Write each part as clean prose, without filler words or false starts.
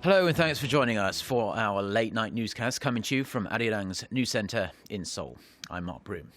Hello and thanks for joining us for our late night newscast coming to you from Arirang's news centre in Seoul. I'm Mark Broom.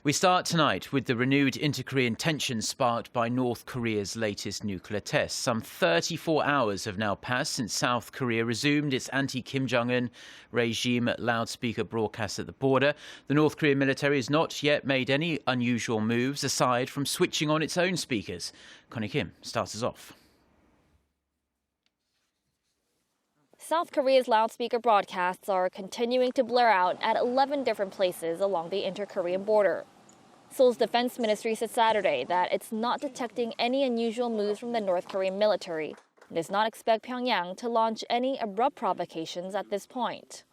We start tonight with the renewed inter-Korean tensions sparked by North Korea's latest nuclear test. Some 34 hours have now passed since South Korea resumed its anti-Kim Jong-un regime loudspeaker broadcast at the border. The North Korean military has not yet made any unusual moves aside from switching on its own speakers. Connie Kim starts us off. South Korea's loudspeaker broadcasts are continuing to blare out at 11 different places along the inter-Korean border. Seoul's defense ministry said Saturday that it's not detecting any unusual moves from the North Korean military and does not expect Pyongyang to launch any abrupt provocations at this point.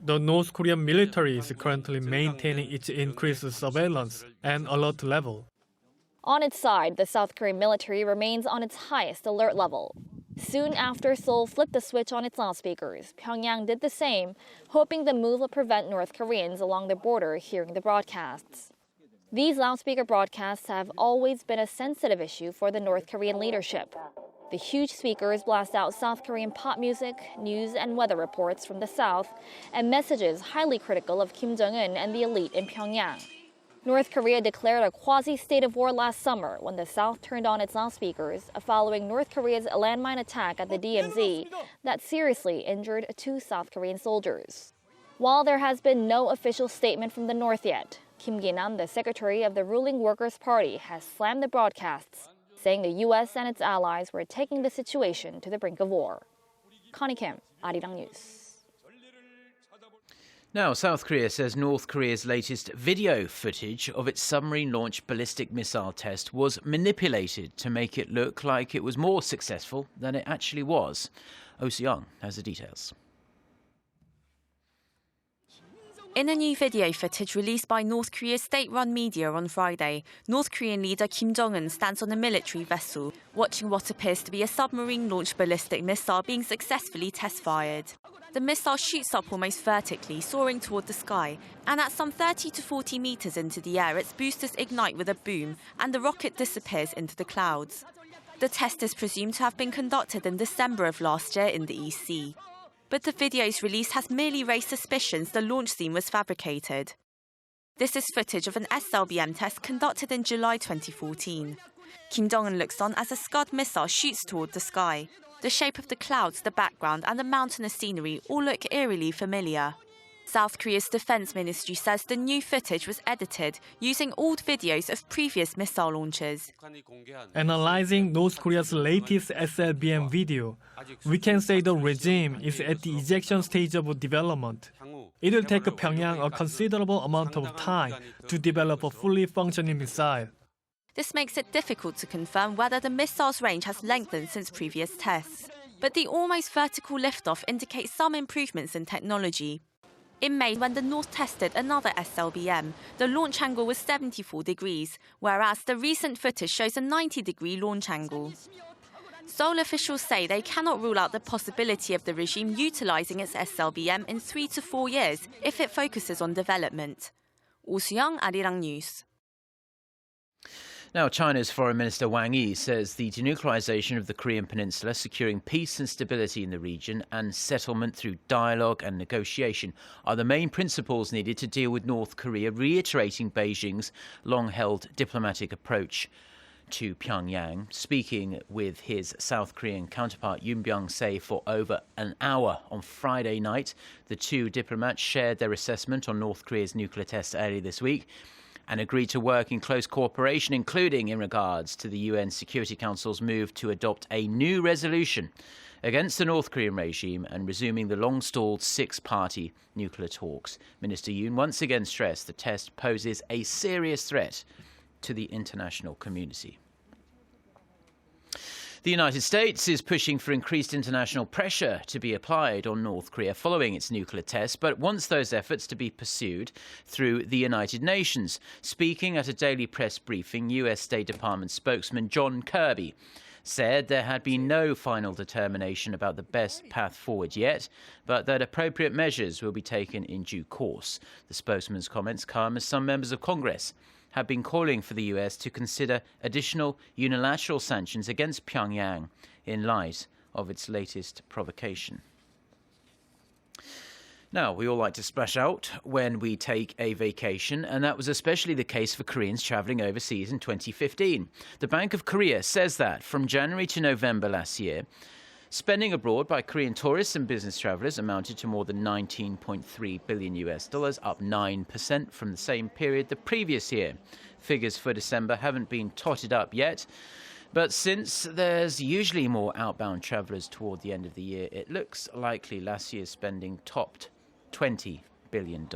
The North Korean military is currently maintaining its increased surveillance and alert level. On its side, the South Korean military remains on its highest alert level. Soon after Seoul flipped the switch on its loudspeakers, Pyongyang did the same, hoping the move will prevent North Koreans along the border hearing the broadcasts. These loudspeaker broadcasts have always been a sensitive issue for the North Korean leadership. The huge speakers blast out South Korean pop music, news and weather reports from the South, and messages highly critical of Kim Jong-un and the elite in Pyongyang. North Korea declared a quasi-state of war last summer when the South turned on its loudspeakers following North Korea's landmine attack at the DMZ that seriously injured 2 South Korean soldiers. While there has been no official statement from the North yet, Kim Gi-nam, the secretary of the ruling Workers' Party, has slammed the broadcasts, saying the U.S. and its allies were taking the situation to the brink of war. Connie Kim, Arirang News. Now, South Korea says North Korea's latest video footage of its submarine-launched ballistic missile test was manipulated to make it look like it was more successful than it actually was. Oh Soo-young has the details. In a new video footage released by North Korea's state-run media on Friday, North Korean leader Kim Jong-un stands on a military vessel, watching what appears to be a submarine-launched ballistic missile being successfully test-fired. The missile shoots up almost vertically, soaring toward the sky, and at some 30 to 40 meters into the air, its boosters ignite with a boom, and the rocket disappears into the clouds. The test is presumed to have been conducted in December of last year in the East Sea. But the video's release has merely raised suspicions the launch scene was fabricated. This is footage of an SLBM test conducted in July 2014. Kim Jong-un looks on as a Scud missile shoots toward the sky. The shape of the clouds, the background and the mountainous scenery all look eerily familiar. South Korea's defense ministry says the new footage was edited using old videos of previous missile launches. Analyzing North Korea's latest SLBM video, we can say the regime is at the ejection stage of development. It will take Pyongyang a considerable amount of time to develop a fully functioning missile. This makes it difficult to confirm whether the missile's range has lengthened since previous tests. But the almost vertical liftoff indicates some improvements in technology. In May, when the North tested another SLBM, the launch angle was 74 degrees, whereas the recent footage shows a 90-degree launch angle. Seoul officials say they cannot rule out the possibility of the regime utilising its SLBM in 3 to 4 years if it focuses on development. Oh Soo-young, Arirang News. Now, China's Foreign Minister Wang Yi says the denuclearization of the Korean peninsula, securing peace and stability in the region, and settlement through dialogue and negotiation are the main principles needed to deal with North Korea, reiterating Beijing's long-held diplomatic approach to Pyongyang. Speaking with his South Korean counterpart Yoon Byung-se for over an hour on Friday night, the two diplomats shared their assessment on North Korea's nuclear tests earlier this week and agreed to work in close cooperation, including in regards to the UN Security Council's move to adopt a new resolution against the North Korean regime and resuming the long-stalled 6-party nuclear talks. Minister Yoon once again stressed the test poses a serious threat to the international community. The United States is pushing for increased international pressure to be applied on North Korea following its nuclear tests, but wants those efforts to be pursued through the United Nations. Speaking at a daily press briefing, US State Department spokesman John Kirby said there had been no final determination about the best path forward yet, but that appropriate measures will be taken in due course. The spokesman's comments come as some members of Congress have been calling for the US to consider additional unilateral sanctions against Pyongyang in light of its latest provocation. Now, we all like to splash out when we take a vacation, and that was especially the case for Koreans travelling overseas in 2015. The Bank of Korea says that from January to November last year, spending abroad by Korean tourists and business travellers amounted to more than $19.3 billion, up 9% from the same period the previous year. Figures for December haven't been totted up yet, but since there's usually more outbound travellers toward the end of the year, it looks likely last year's spending topped $20 billion.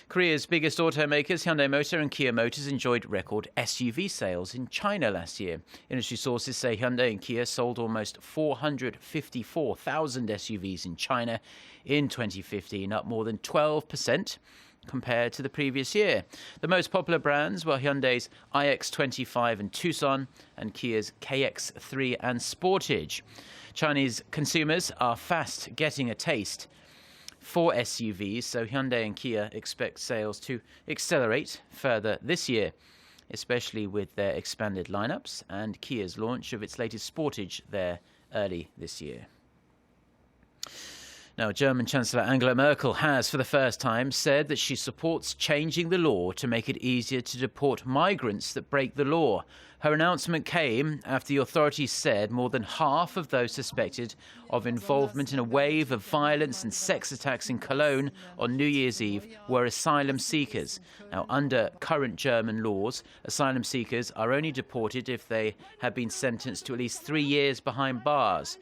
Korea's biggest automakers, Hyundai Motor and Kia Motors, enjoyed record SUV sales in China last year. Industry sources say Hyundai and Kia sold almost 454,000 SUVs in China in 2015, up more than 12% compared to the previous year. The most popular brands were Hyundai's iX25 and Tucson and Kia's KX3 and Sportage. Chinese consumers are fast getting a taste for SUVs, so Hyundai and Kia expect sales to accelerate further this year, especially with their expanded lineups and Kia's launch of its latest Sportage there early this year. Now, German Chancellor Angela Merkel has, for the first time, said that she supports changing the law to make it easier to deport migrants that break the law. Her announcement came after the authorities said more than half of those suspected of involvement in a wave of violence and sex attacks in Cologne on New Year's Eve were asylum seekers. Now, under current German laws, asylum seekers are only deported if they have been sentenced to at least 3 years behind bars.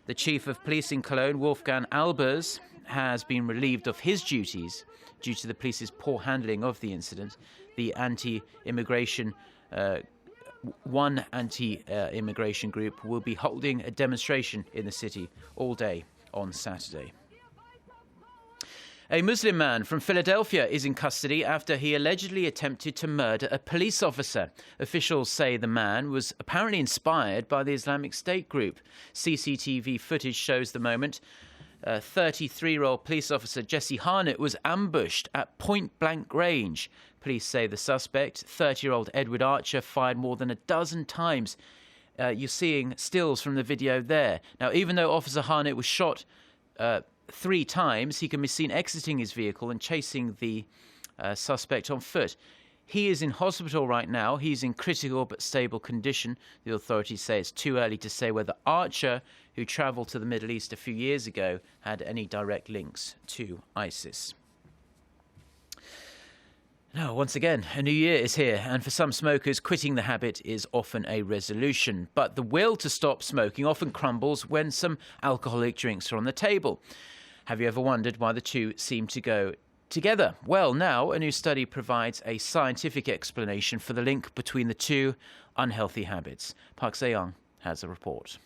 The chief of police in Cologne, Wolfgang Albers, has been relieved of his duties due to the police's poor handling of the incident. The anti-immigration group will be holding a demonstration in the city all day on Saturday. A Muslim man from Philadelphia is in custody after he allegedly attempted to murder a police officer. Officials say the man was apparently inspired by the Islamic State group. CCTV footage shows the moment. 33-year-old police officer Jesse Harnett was ambushed at point-blank range. Police say the suspect, 30-year-old Edward Archer, fired more than a dozen times. You're seeing stills from the video there. Now, even though Officer Harnett was shot 3 times, he can be seen exiting his vehicle and chasing the suspect on foot. He is in hospital right now. He's in critical but stable condition. The authorities say it's too early to say whether Archer, who travelled to the Middle East a few years ago, had any direct links to ISIS. Now, once again, a new year is here, and for some smokers, quitting the habit is often a resolution. But the will to stop smoking often crumbles when some alcoholic drinks are on the table. Have you ever wondered why the two seem to go together? Well, now a new study provides a scientific explanation for the link between the two unhealthy habits. Park Se-young has a report.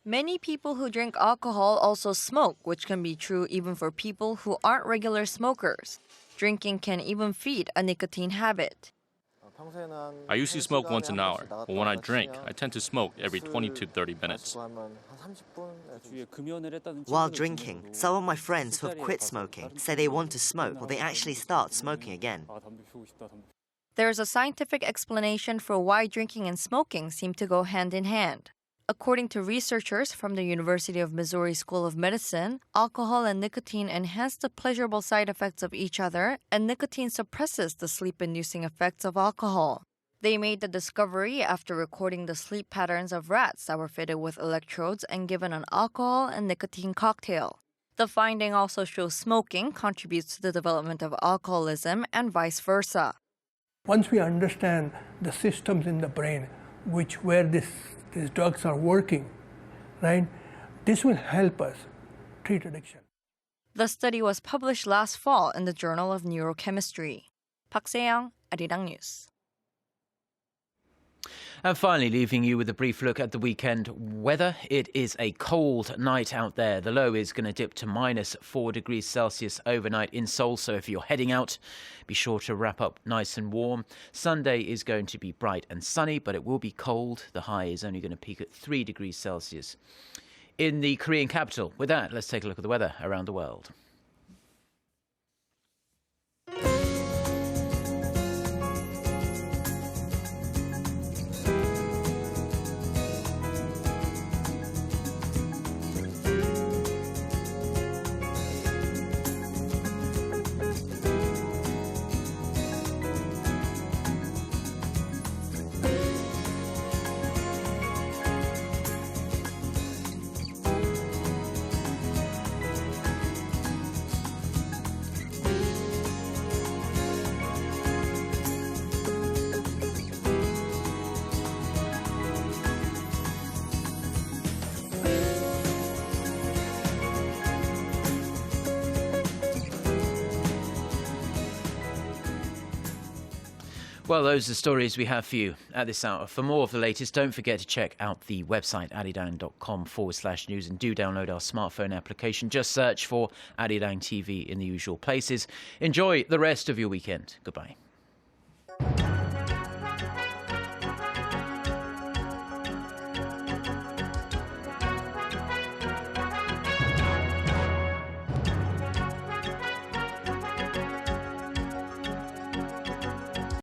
Many people who drink alcohol also smoke, which can be true even for people who aren't regular smokers. Drinking can even feed a nicotine habit. I usually smoke once an hour, but when I drink, I tend to smoke every 20 to 30 minutes. While drinking, some of my friends who have quit smoking say they want to smoke or they actually start smoking again. There's a scientific explanation for why drinking and smoking seem to go hand in hand. According to researchers from the University of Missouri School of Medicine, alcohol and nicotine enhance the pleasurable side effects of each other, and nicotine suppresses the sleep-inducing effects of alcohol. They made the discovery after recording the sleep patterns of rats that were fitted with electrodes and given an alcohol and nicotine cocktail. The finding also shows smoking contributes to the development of alcoholism and vice versa. Once we understand the systems in the brain where these drugs are working, right, this will help us treat addiction. The study was published last fall in the Journal of Neurochemistry. Park Se-young, Arirang News. And finally, leaving you with a brief look at the weekend weather. It is a cold night out there. The low is going to dip to -4 degrees Celsius overnight in Seoul. So if you're heading out, be sure to wrap up nice and warm. Sunday is going to be bright and sunny, but it will be cold. The high is only going to peak at 3 degrees Celsius in the Korean capital. With that, let's take a look at the weather around the world. Well, those are the stories we have for you at this hour. For more of the latest, don't forget to check out the website arirang.com/news and do download our smartphone application. Just search for Arirang TV in the usual places. Enjoy the rest of your weekend. Goodbye.